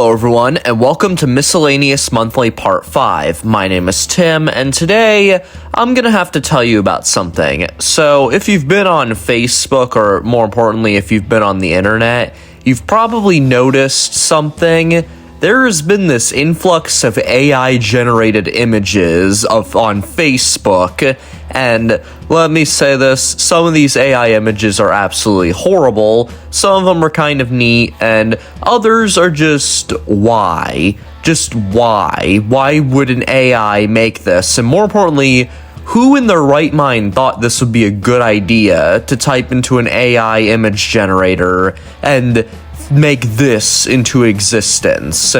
Hello everyone, and welcome to Miscellaneous Monthly Part 5. My name is Tim, and today I'm gonna have to tell you about something. So, if you've been on Facebook, or more importantly, if you've been on the internet, you've probably noticed something. There's been this influx of AI-generated images on Facebook, and let me say this, some of these AI images are absolutely horrible, some of them are kind of neat, and others are just why? Just why? Why would an AI make this? And more importantly, who in their right mind thought this would be a good idea to type into an AI image generator and make this into existence?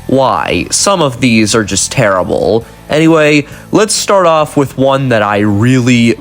Why? Some of these are just terrible. Anyway, let's start off with one that I really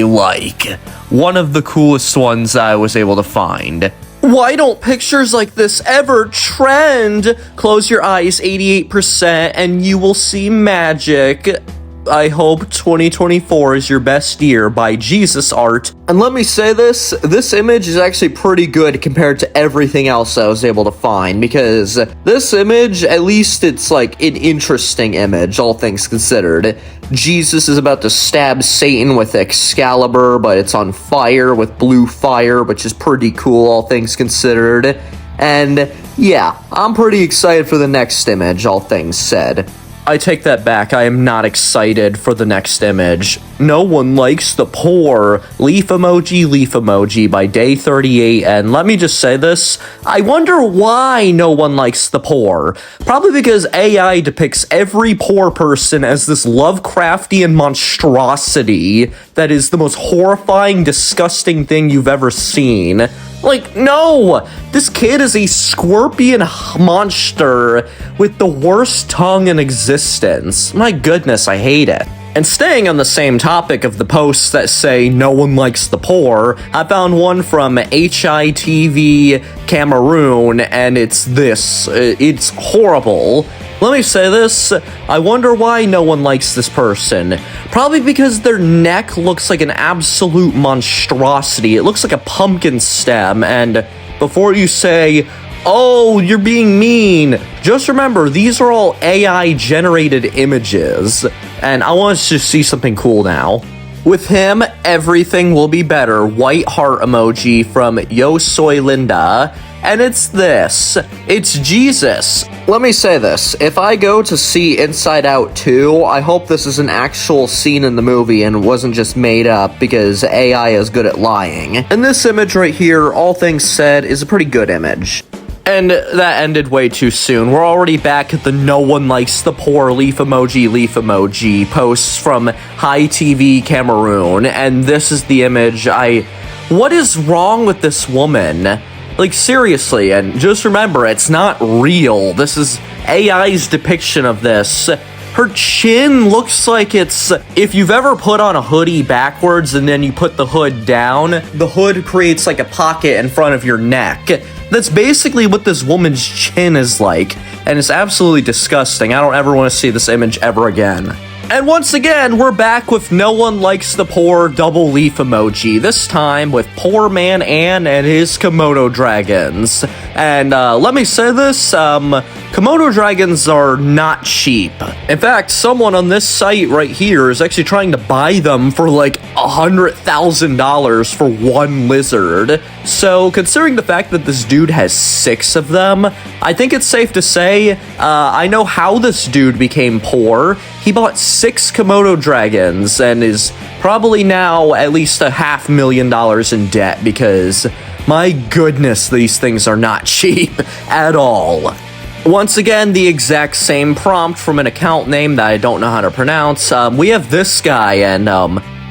like. One of the coolest ones I was able to find. Why don't pictures like this ever trend? Close your eyes 88% and you will see magic. I hope 2024 is your best year by Jesus Art. And let me say this image is actually pretty good compared to everything else I was able to find, because this image, at least it's like an interesting image, all things considered. Jesus is about to stab Satan with Excalibur, but it's on fire with blue fire, which is pretty cool, all things considered. And yeah, I'm pretty excited for the next image, all things said. I take that back, I am not excited for the next image. No one likes the poor. Leaf emoji by day 38, and let me just say this, I wonder why no one likes the poor. Probably because AI depicts every poor person as this Lovecraftian monstrosity that is the most horrifying, disgusting thing you've ever seen. Like, no! This kid is a scorpion monster with the worst tongue in existence. My goodness, I hate it. And staying on the same topic of the posts that say no one likes the poor, I found one from HITV Cameroon, and it's this. It's horrible. Let me say this, I wonder why no one likes this person. Probably because their neck looks like an absolute monstrosity. It looks like a pumpkin stem, and before you say, oh, you're being mean, just remember, these are all AI-generated images, and I want us to see something cool now. With him, everything will be better. White heart emoji from Yo Soy Linda. And it's this. It's Jesus. Let me say this. If I go to see Inside Out 2, I hope this is an actual scene in the movie and wasn't just made up because AI is good at lying. And this image right here, all things said, is a pretty good image. And that ended way too soon. We're already back at the no one likes the poor leaf emoji posts from High TV Cameroon. And this is the image. What is wrong with this woman? Like, seriously, and just remember, it's not real. This is AI's depiction of this. Her chin looks like it's... If you've ever put on a hoodie backwards and then you put the hood down, the hood creates like a pocket in front of your neck. That's basically what this woman's chin is like, and it's absolutely disgusting. I don't ever want to see this image ever again. And once again, we're back with no one likes the poor double leaf emoji, this time with Poor Man Ann and his Komodo dragons. And let me say this, Komodo dragons are not cheap. In fact, someone on this site right here is actually trying to buy them for like $100,000 for one lizard. So, considering the fact that this dude has 6 of them, I think it's safe to say, I know how this dude became poor. He bought 6 Komodo dragons and is probably now at least $500,000 in debt because, my goodness, these things are not cheap at all. Once again, the exact same prompt from an account name that I don't know how to pronounce. We have this guy, and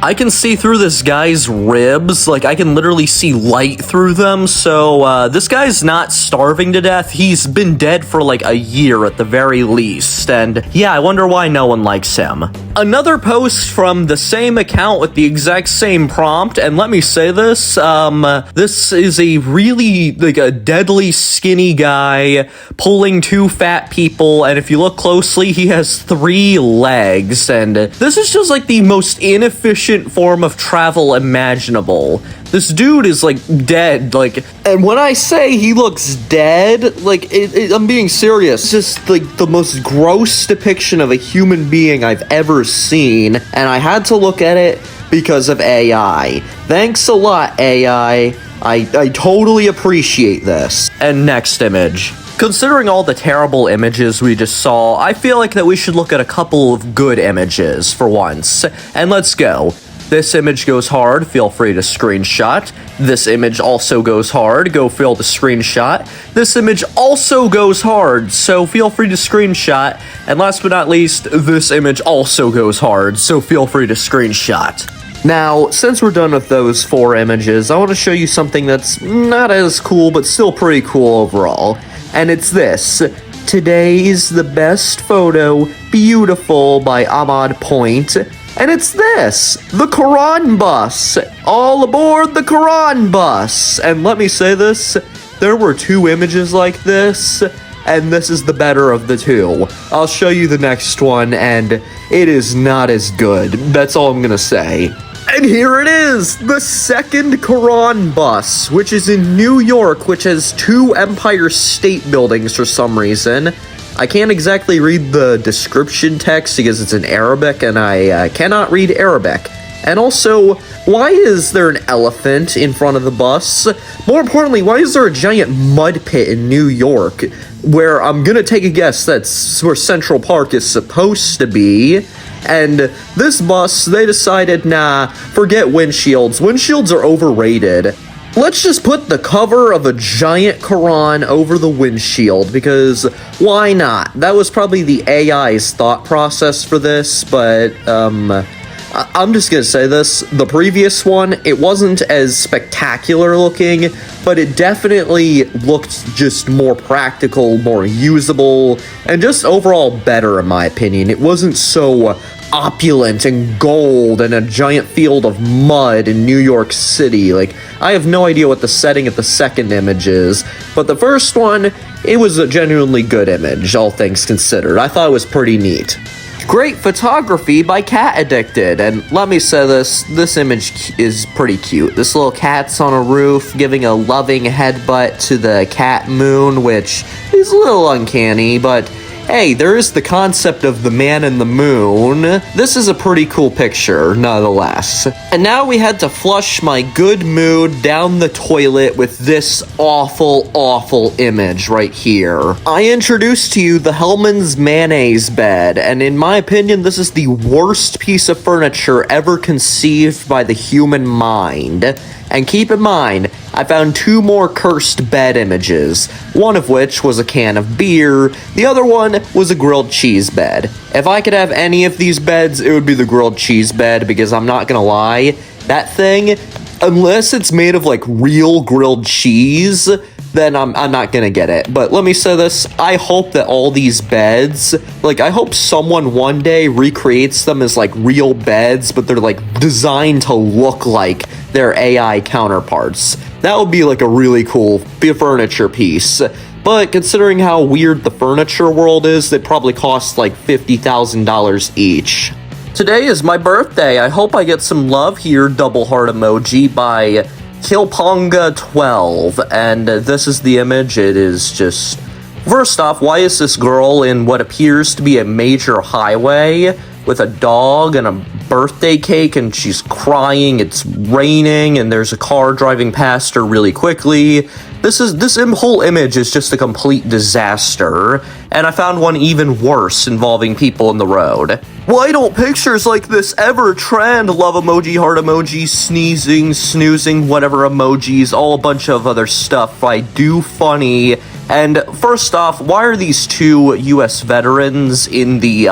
I can see through this guy's ribs, like I can literally see light through them, so this guy's not starving to death. He's been dead for like a year at the very least, and yeah, I wonder why no one likes him. Another post from the same account with the exact same prompt, and let me say this, this is a really, like, a deadly skinny guy pulling 2 fat people, and if you look closely, he has 3 legs, and this is just like the most inefficient efficient form of travel imaginable. This dude is, like, dead, like, and when I say he looks dead, like, I'm being serious. It's just, like, the most gross depiction of a human being I've ever seen, and I had to look at it because of AI. Thanks a lot, AI. I totally appreciate this. And next image. Considering all the terrible images we just saw, I feel like that we should look at a couple of good images for once. And let's go. This image goes hard, feel free to screenshot. This image also goes hard, feel to screenshot. This image also goes hard, so feel free to screenshot. And last but not least, this image also goes hard, so feel free to screenshot. Now, since we're done with those 4 images, I want to show you something that's not as cool, but still pretty cool overall. And it's this. Today's the best photo, beautiful by Ahmad Point. And it's this, the Quran bus. All aboard the Quran bus. And let me say this, there were 2 images like this, and this is the better of the 2. I'll show you the next one, and it is not as good. That's all I'm gonna say. And here it is, the second Quran bus, which is in New York, which has 2 Empire State Buildings for some reason. I can't exactly read the description text because it's in Arabic, and I cannot read Arabic. And also, why is there an elephant in front of the bus? More importantly, why is there a giant mud pit in New York, where I'm gonna take a guess that's where Central Park is supposed to be? And this bus, they decided, nah, forget windshields. Windshields are overrated. Let's just put the cover of a giant Quran over the windshield, because why not? That was probably the AI's thought process for this, but, I'm just gonna say this. The previous one, it wasn't as spectacular looking, but it definitely looked just more practical, more usable, and just overall better in my opinion. It wasn't so opulent and gold and a giant field of mud in New York City. Like, I have no idea what the setting of the second image is, but the first one, it was a genuinely good image, all things considered. I thought it was pretty neat. Great photography by Cat Addicted, and let me say this image is pretty cute. This little cat's on a roof giving a loving headbutt to the cat moon, which is a little uncanny, but hey, there is the concept of the man in the moon. This is a pretty cool picture, nonetheless. And now we had to flush my good mood down the toilet with this awful, awful image right here. I introduced to you the Hellman's mayonnaise bed, and in my opinion, this is the worst piece of furniture ever conceived by the human mind. And keep in mind, I found 2 more cursed bed images, one of which was a can of beer, the other one was a grilled cheese bed. If I could have any of these beds, it would be the grilled cheese bed, because I'm not gonna lie, that thing, unless it's made of like real grilled cheese, then I'm not gonna get it. But let me say this, I hope that all these beds, like, I hope someone one day recreates them as like real beds, but they're like designed to look like their AI counterparts. That would be like a really cool furniture piece. But considering how weird the furniture world is, they probably cost like $50,000 each. Today is my birthday. I hope I get some love here, double heart emoji by Kilponga12, and this is the image. It is just... First off, why is this girl in what appears to be a major highway with a dog and a birthday cake, and she's crying, it's raining, and there's a car driving past her really quickly? This whole image is just a complete disaster, and I found one even worse involving people in the road. Why don't pictures like this ever trend? Love emoji, heart emoji, sneezing, snoozing, whatever emojis, all a bunch of other stuff I do funny. And first off, why are these 2 US veterans in the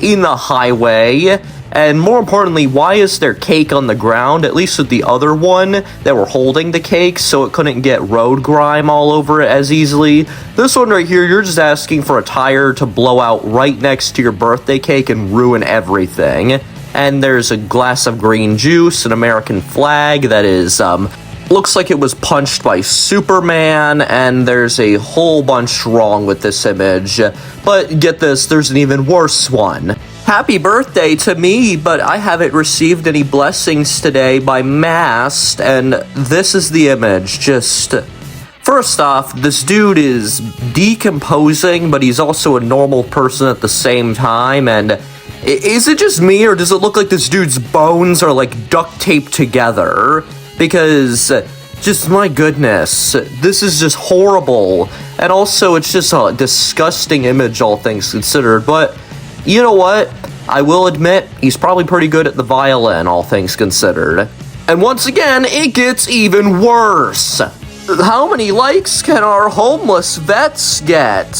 highway? And more importantly, why is there cake on the ground, at least with the other one that were holding the cake, so it couldn't get road grime all over it as easily? This one right here, you're just asking for a tire to blow out right next to your birthday cake and ruin everything. And there's a glass of green juice, an American flag that is, looks like it was punched by Superman, and there's a whole bunch wrong with this image. But get this, there's an even worse one. Happy birthday to me, but I haven't received any blessings today by Mast, and this is the image. Just, first off, this dude is decomposing, but he's also a normal person at the same time, and is it just me, or does it look like this dude's bones are, like, duct taped together? Because, just, my goodness, this is just horrible, and also, it's just a disgusting image, all things considered, but you know what? I will admit, he's probably pretty good at the violin, all things considered. And once again, it gets even worse. How many likes can our homeless vets get?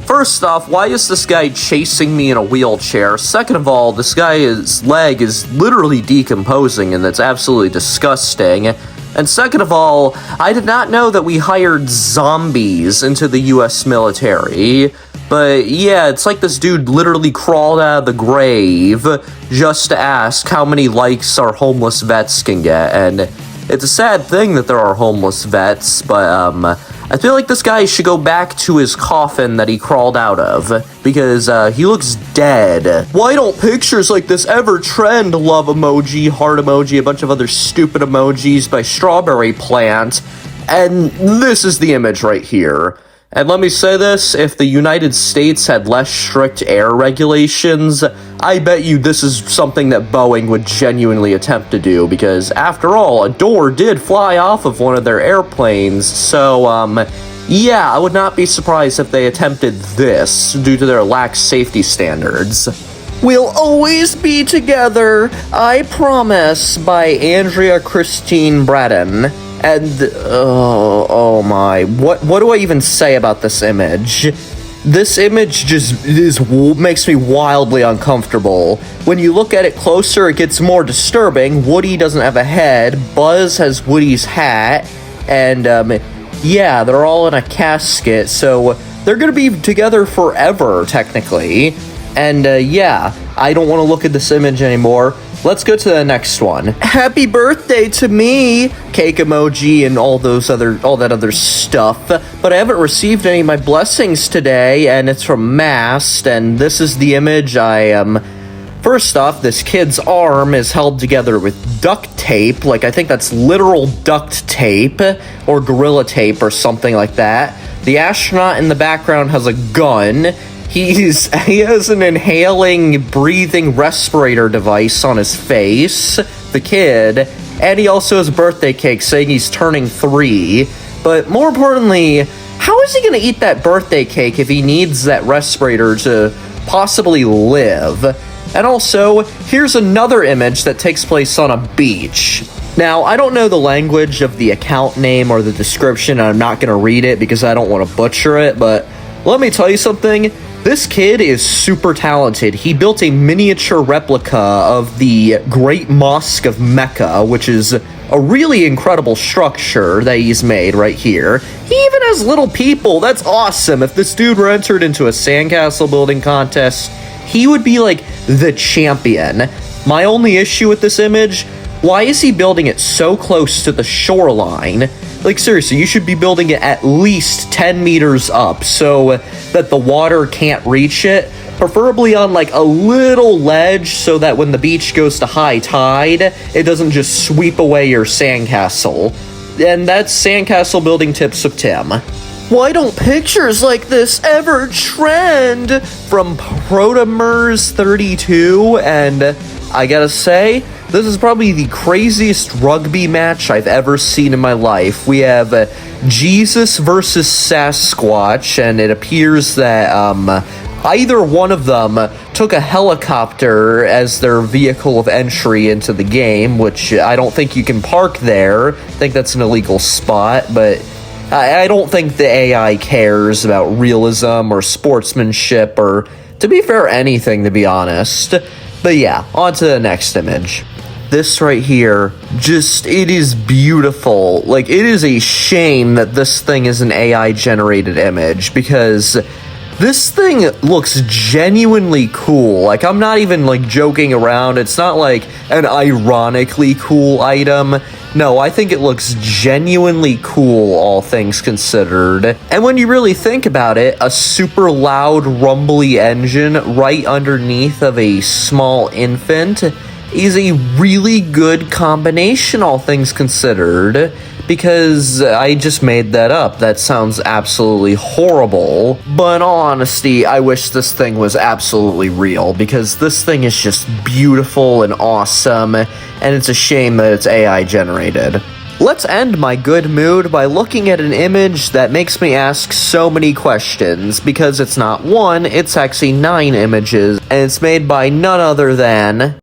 First off, why is this guy chasing me in a wheelchair? Second of all, this guy's leg is literally decomposing, and that's absolutely disgusting. And second of all, I did not know that we hired zombies into the US military. But yeah, it's like this dude literally crawled out of the grave just to ask how many likes our homeless vets can get. And it's a sad thing that there are homeless vets, but I feel like this guy should go back to his coffin that he crawled out of, because he looks dead. Why don't pictures like this ever trend? Love emoji, heart emoji, a bunch of other stupid emojis by Strawberry Plant. And this is the image right here. And let me say this, if the United States had less strict air regulations, I bet you this is something that Boeing would genuinely attempt to do, because after all, a door did fly off of one of their airplanes, so, yeah, I would not be surprised if they attempted this due to their lax safety standards. We'll always be together, I promise, by Andrea Christine Braddon. And, oh my, what do I even say about this image? This image just makes me wildly uncomfortable. When you look at it closer, it gets more disturbing. Woody doesn't have a head, Buzz has Woody's hat, and, yeah, they're all in a casket, so they're gonna be together forever, technically. And, yeah, I don't want to look at this image anymore. Let's go to the next one. Happy birthday to me! Cake emoji and all that other stuff. But I haven't received any of my blessings today, and it's from Mast, and this is the image First off, this kid's arm is held together with duct tape, like I think that's literal duct tape, or gorilla tape, or something like that. The astronaut in the background has a gun. He has an inhaling, breathing respirator device on his face, the kid, and he also has a birthday cake saying he's turning 3. But more importantly, how is he going to eat that birthday cake if he needs that respirator to possibly live? And also, here's another image that takes place on a beach. Now, I don't know the language of the account name or the description, and I'm not going to read it because I don't want to butcher it, but let me tell you something. This kid is super talented. He built a miniature replica of the Great Mosque of Mecca, which is a really incredible structure that he's made right here. He even has little people. That's awesome. If this dude were entered into a sandcastle building contest, he would be like the champion. My only issue with this image, why is he building it so close to the shoreline? Like, seriously, you should be building it at least 10 meters up so that the water can't reach it, preferably on, like, a little ledge so that when the beach goes to high tide, it doesn't just sweep away your sandcastle. And that's Sandcastle Building Tips with Tim. Why don't pictures like this ever trend? From Protomers32, and I gotta say, this is probably the craziest rugby match I've ever seen in my life. We have Jesus versus Sasquatch, and it appears that either one of them took a helicopter as their vehicle of entry into the game, which I don't think you can park there. I think that's an illegal spot, but I don't think the AI cares about realism or sportsmanship or, to be fair, anything, to be honest. But yeah, on to the next image. This right here, it is beautiful. Like, it is a shame that this thing is an AI-generated image, because this thing looks genuinely cool. Like, I'm not even, like, joking around. It's not, like, an ironically cool item. No, I think it looks genuinely cool, all things considered. And when you really think about it, a super loud, rumbly engine right underneath of a small infant is a really good combination, all things considered. Because I just made that up. That sounds absolutely horrible. But in all honesty, I wish this thing was absolutely real, because this thing is just beautiful and awesome, and it's a shame that it's AI generated. Let's end my good mood by looking at an image that makes me ask so many questions, because it's not one, it's actually 9 images, and it's made by none other than...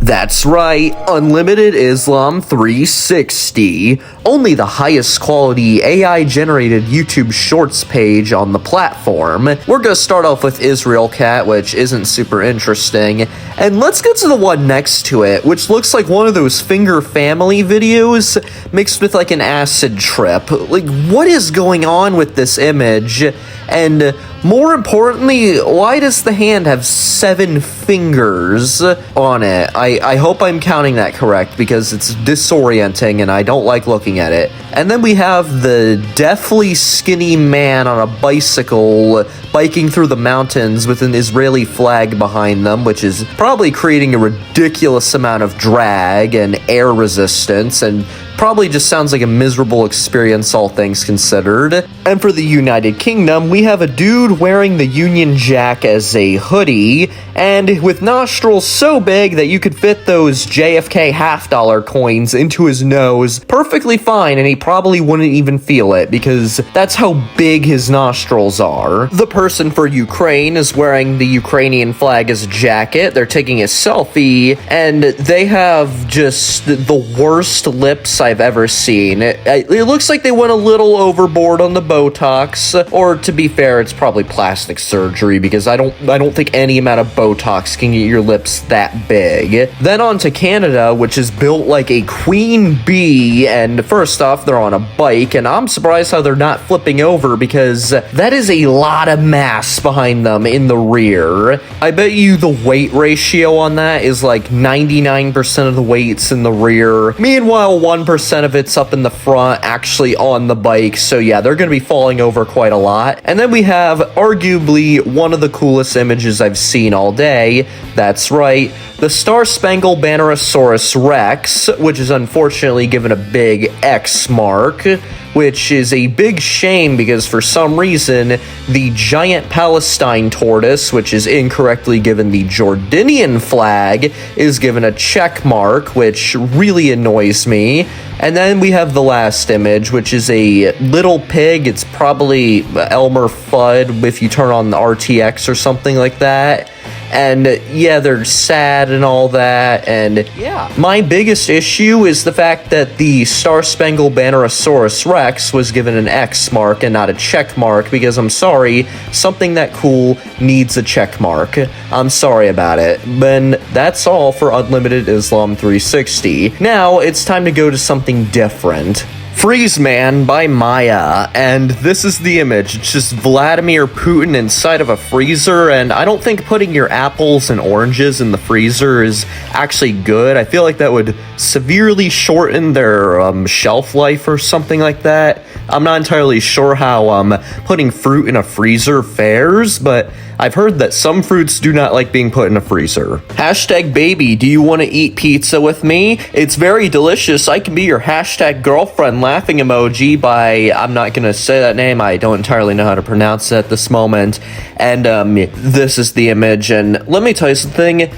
That's right, Unlimited Islam 360, only the highest quality AI-generated YouTube Shorts page on the platform. We're gonna start off with Israel Cat, which isn't super interesting, and let's get to the one next to it, which looks like one of those Finger Family videos mixed with like an acid trip. Like, what is going on with this image? And more importantly, why does the hand have 7 fingers on it? I hope I'm counting that correct, because it's disorienting and I don't like looking at it. And then we have the deathly skinny man on a bicycle biking through the mountains with an Israeli flag behind them, which is probably creating a ridiculous amount of drag and air resistance, and probably just sounds like a miserable experience, all things considered. And for the United Kingdom, we have a dude wearing the Union Jack as a hoodie, and with nostrils so big that you could fit those JFK $50 coins into his nose perfectly fine, and he probably wouldn't even feel it, because that's how big his nostrils are. The person for Ukraine is wearing the Ukrainian flag as a jacket. They're taking a selfie, and they have just the worst lips I've ever seen. It looks like they went a little overboard on the Botox, or to be fair, it's probably plastic surgery, because I don't think any amount of Botox can get your lips that big. Then on to Canada, which is built like a queen bee, and first off, they're on a bike, and I'm surprised how they're not flipping over, because that is a lot of mass behind them in the rear. I bet you the weight ratio on that is like 99% of the weight's in the rear. Meanwhile, 1% of it's up in the front, actually on the bike, so yeah, they're gonna be falling over quite a lot. And then we have arguably one of the coolest images I've seen all day. That's right, the Star-Spangled Bannerosaurus Rex, which is unfortunately given a big X mark, which is a big shame, because for some reason, the giant Palestine tortoise, which is incorrectly given the Jordanian flag, is given a check mark, which really annoys me. And then we have the last image, which is a little pig. It's probably Elmer Fudd if you turn on the RTX or something like that. And yeah, they're sad and all that, and yeah. My biggest issue is the fact that the Star-Spangled Bannerosaurus Rex was given an X mark and not a check mark, because I'm sorry, something that cool needs a check mark. I'm sorry about it. But that's all for Unlimited Islam 360. Now, it's time to go to something different. Freeze Man by Maya, and this is the image. It's just Vladimir Putin inside of a freezer, and I don't think putting your apples and oranges in the freezer is actually good. I feel like that would severely shorten their shelf life or something like that. I'm not entirely sure how putting fruit in a freezer fares, but I've heard that some fruits do not like being put in a freezer. Hashtag baby, do you want to eat pizza with me? It's very delicious. I can be your hashtag girlfriend laughing emoji by, I'm not going to say that name. I don't entirely know how to pronounce it at this moment. And this is the image. And let me tell you something.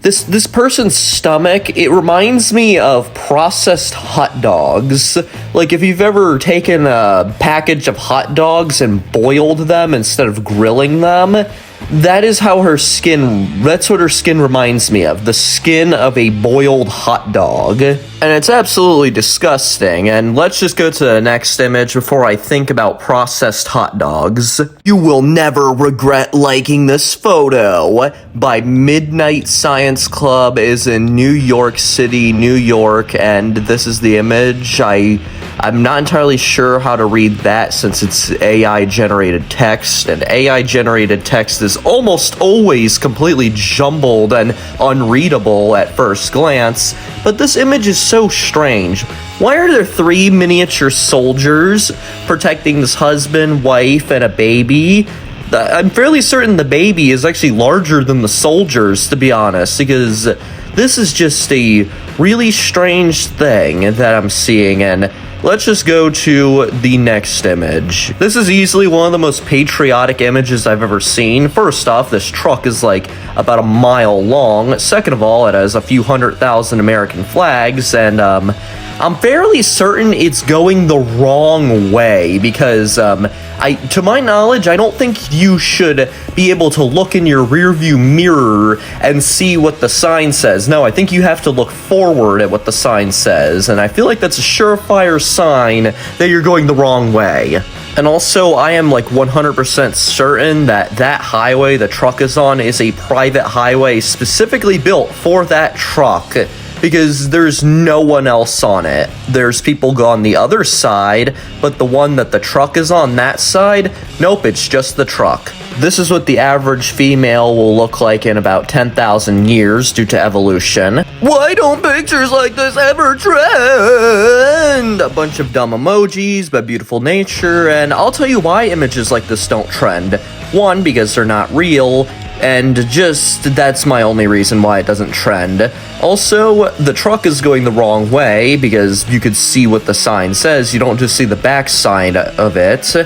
This person's stomach, it reminds me of processed hot dogs. Like, if you've ever taken a package of hot dogs and boiled them instead of grilling them, that's what her skin reminds me of. The skin of a boiled hot dog. And it's absolutely disgusting. And let's just go to the next image before I think about processed hot dogs. You will never regret liking this photo by Midnight Science Club is in New York City, New York, and this is the image. I'm not entirely sure how to read that since it's AI generated text, and AI generated text is almost always completely jumbled and unreadable at first glance, but this image is so strange. Why are there 3 miniature soldiers protecting this husband, wife, and a baby? I'm fairly certain the baby is actually larger than the soldiers, to be honest, because this is just a really strange thing that I'm seeing, and let's just go to the next image. This is easily one of the most patriotic images I've ever seen. First off, this truck is like about a mile long. Second of all, it has a few 100,000 American flags, and I'm fairly certain it's going the wrong way because, to my knowledge, I don't think you should be able to look in your rearview mirror and see what the sign says. No, I think you have to look forward at what the sign says, and I feel like that's a surefire sign that you're going the wrong way. And also, I am like 100% certain that that highway the truck is on is a private highway specifically built for that truck, because there's no one else on it. There's people on the other side, but the one that the truck is on that side, nope, it's just the truck. This is what the average female will look like in about 10,000 years due to evolution. Why don't pictures like this ever trend? A bunch of dumb emojis, but beautiful nature, and I'll tell you why images like this don't trend. One, because they're not real, and just that's my only reason why it doesn't trend. Also, the truck is going the wrong way because you could see what the sign says, you don't just see the back side of it.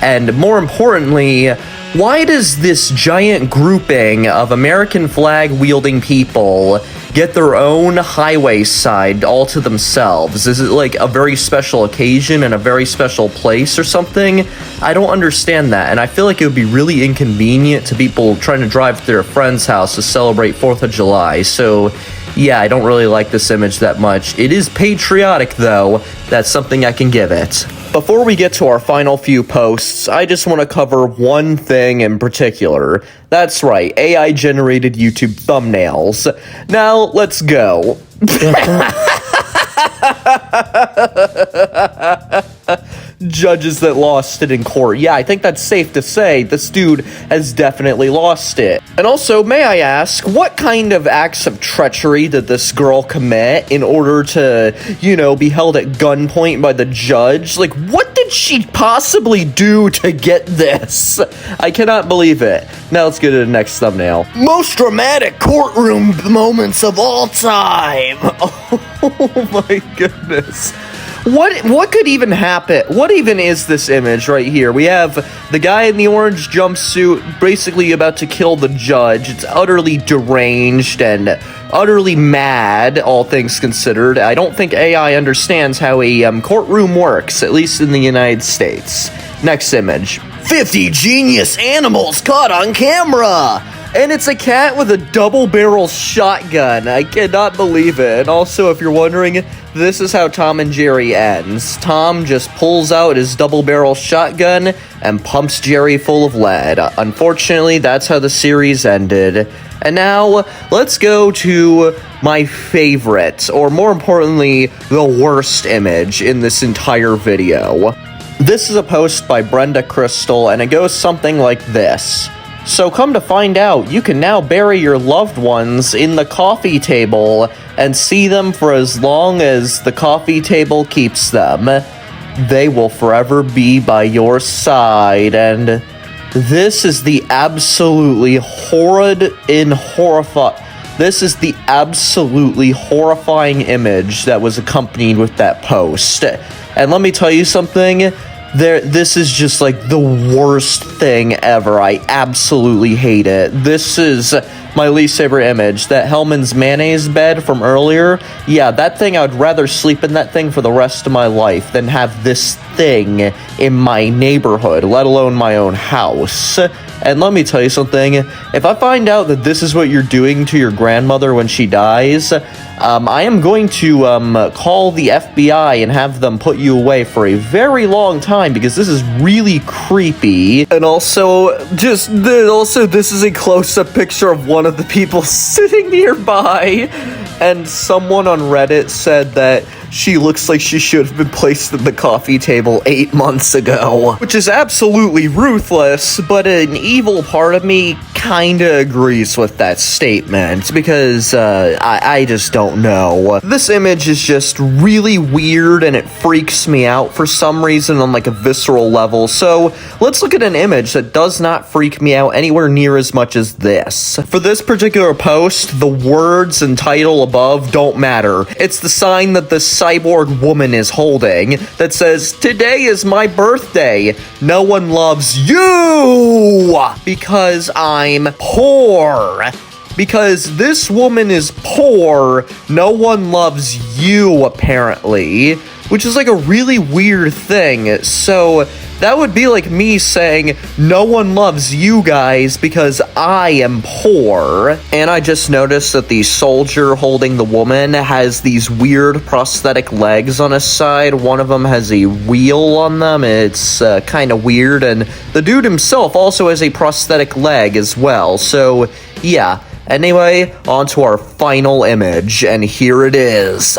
And more importantly, why does this giant grouping of American flag wielding people get their own highway side all to themselves? Is it like a very special occasion and a very special place or something? I don't understand that, and I feel like it would be really inconvenient to people trying to drive to their friend's house to celebrate 4th of July, so yeah, I don't really like this image that much. It is patriotic, though. That's something I can give it. Before we get to our final few posts, I just want to cover one thing in particular. That's right, AI-generated YouTube thumbnails. Now, let's go. Judges that lost it in court. Yeah, I think that's safe to say. This dude has definitely lost it. And also, may I ask, what kind of acts of treachery did this girl commit in order to, be held at gunpoint by the judge? Like, what did she possibly do to get this? I cannot believe it. Now let's go to the next thumbnail. Most dramatic courtroom moments of all time. Oh my goodness. What could even happen? What even is this image right here? We have the guy in the orange jumpsuit basically about to kill the judge. It's utterly deranged and utterly mad, all things considered. I don't think AI understands how a courtroom works, at least in the United States. Next image. 50 genius animals caught on camera! And it's a cat with a double-barrel shotgun. I cannot believe it. And also, if you're wondering, this is how Tom and Jerry ends. Tom just pulls out his double-barrel shotgun and pumps Jerry full of lead. Unfortunately, that's how the series ended. And now, let's go to my favorite, or more importantly, the worst image in this entire video. This is a post by Brenda Crystal, and it goes something like this. So come to find out, you can now bury your loved ones in the coffee table and see them for as long as the coffee table keeps them. They will forever be by your side, and this is the absolutely This is the absolutely horrifying image that was accompanied with that post. And let me tell you something. This is just like the worst thing ever. I absolutely hate it. This is my least favorite image. That Hellman's mayonnaise bed from earlier. Yeah, that thing, I would rather sleep in that thing for the rest of my life than have this thing in my neighborhood, let alone my own house. And let me tell you something. If I find out that this is what you're doing to your grandmother when she dies, I am going to call the FBI and have them put you away for a very long time because this is really creepy. And also, this is a close-up picture of one of the people sitting nearby. And someone on Reddit said that She looks like she should have been placed at the coffee table 8 months ago. Which is absolutely ruthless, but an evil part of me kinda agrees with that statement, because I just don't know. This image is just really weird, and it freaks me out for some reason on like a visceral level, so let's look at an image that does not freak me out anywhere near as much as this. For this particular post, the words and title above don't matter. It's the sign that the cyborg woman is holding that says, "Today is my birthday. No one loves you because I'm poor." Because this woman is poor, no one loves you, apparently. Which is like a really weird thing. So that would be like me saying, no one loves you guys because I am poor. And I just noticed that the soldier holding the woman has these weird prosthetic legs on his side. One of them has a wheel on them. It's kind of weird. And the dude himself also has a prosthetic leg as well. So yeah. Anyway, on to our final image, and here it is.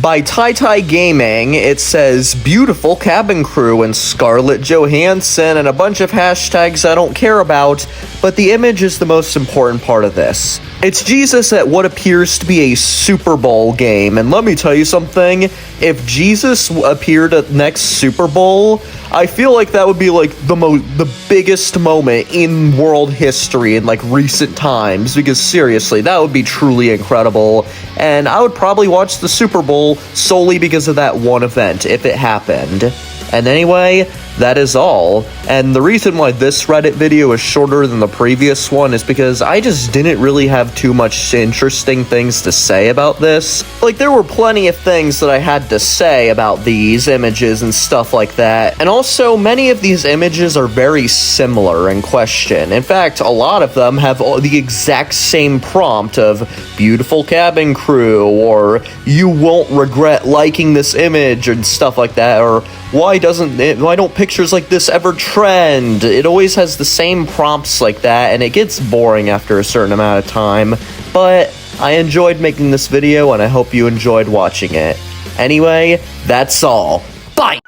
By Tai Gaming, it says, "Beautiful cabin crew," and Scarlett Johansson, and a bunch of hashtags I don't care about, but the image is the most important part of this. It's Jesus at what appears to be a Super Bowl game, and let me tell you something, if Jesus appeared at next Super Bowl, I feel like that would be like the biggest moment in world history in like recent times, because seriously, that would be truly incredible, and I would probably watch the Super Bowl solely because of that one event, if it happened. And anyway, that is all. And the reason why this Reddit video is shorter than the previous one is because I just didn't really have too much interesting things to say about this. Like, there were plenty of things that I had to say about these images and stuff like that. And also, many of these images are very similar in question. In fact, a lot of them have the exact same prompt of "beautiful cabin crew," or "you won't regret liking this image," and stuff like that, or why don't pictures like this ever trend? It always has the same prompts like that, and it gets boring after a certain amount of time. But I enjoyed making this video, and I hope you enjoyed watching it. Anyway, that's all. Bye!